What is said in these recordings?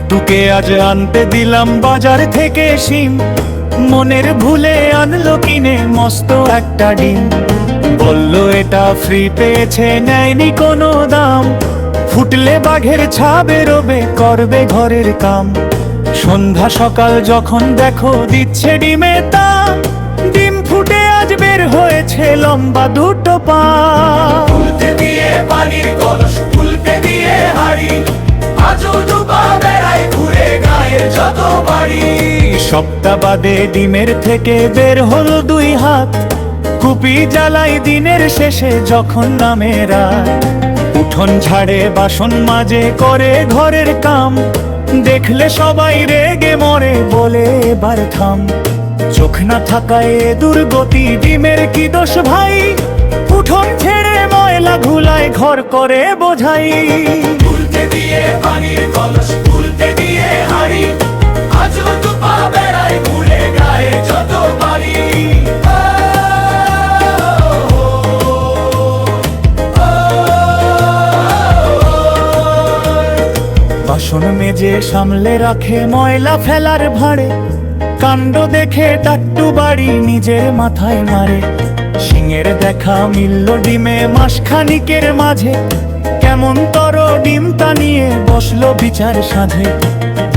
টুকে আজ আনতে দিলাম বাজার থেকে শিম, মনের ভুলে আনলো কিনে মস্ত একটা ডিম। বললো এটা ফ্রি পেয়েছে, নেয়নি কোনো দাম, ফুটলে বাঘের ছা বেরোবে, করবে ঘরের কাম। সন্ধ্যা সকাল যখন দেখো দিচ্ছে ডিমে তা, ডিম ফুটে আজ বের হয়েছে লম্বা দুটো পা। তুলতে দিয়ে পানির কলস, তুলতে দিয়ে হাড়ি, আজও ডুবা বেড়ায় ঘুরে গায়ের যত বাড়ি। সপ্তাহ বাদে ডিমের থেকে বের হলো দুই হাত, কুপি জ্বালাই দিনের শেষে যখন নামে রাত। উঠোন ঝাড়ে বাসন মাজে করে ঘরের কাম, দেখলে সবাই রেগে মরে বলে এবার থাম। চোখ না থাকায় এ দুর্গতি, ডিমের কি দোষ ভাই, উঠোন ছেড়ে ময়লা ধুলায় ঘর করে বোঝাই। তুলতে দিয়ে পানির কলস, তুলতে দিয়ে হাড়ি, আজও ডুবা বেড়ায় ঘুরে গায়ে যত বাড়ি। বাসন মেজে সামলে রাখে ময়লা ফেলার ভাড়ে, কাণ্ড দেখে টাট্টু বাড়ি নিজের মাথায় মারে। সিংহের দেখা মিলল ডিমে মাসখানিকের মাঝে, কেমন তর ডিমটা নিয়ে বসলো বিচার সাধে।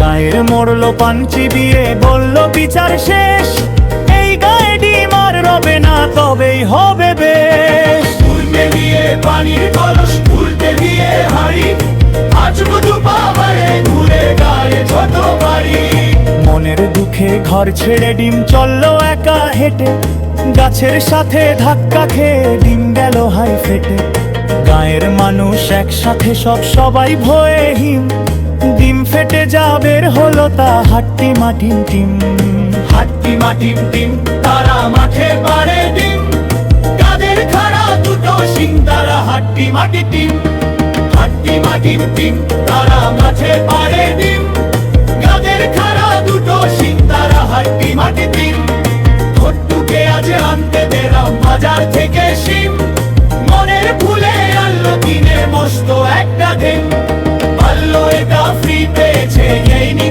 গায়ের মরলো পাঞ্চি বিয়ে, বললো বিচার শেষ, এই গায়ে ডিম আর রবে না, তবেই হবে বেশ। তুলতে দিয়ে পানির কলস, তুলতে দিয়ে হাড়ি, আজও ডুবা বেড়ায় ঘুরে গায়ে যত বাড়ি। মনের দুঃখে ঘর ছেড়ে ডিম চললো একা হেঁটে, গাছের সাথে ধাক্কা খেয়ে ডিম গেল হাই ফেটে। গায়ের মানুষ একসাথে সবাই ভয়ে হিম, ডিম ফেটে যা বের হলো তা হাট্টি মাটিম টিম। হাট্টি মাটিম টিম, তারা মাঠে পারে ডিম, কাদের খাড়া দুটো শিং তারা হাট্টি মাটি টিম। হাট্টি মাটিম টিম, তারা মাঠে পারে ডিম, কাদের খাড়া দুটো শিং তারা হাট্টি মাটি টিম। টুকে আজ আনতে দিলাম বাজার থেকে শিম, মনের ভুলে আনলো কিনে মস্ত একটা ডিম। পারলো এটা ফ্রি পেয়েছে, নেয়নি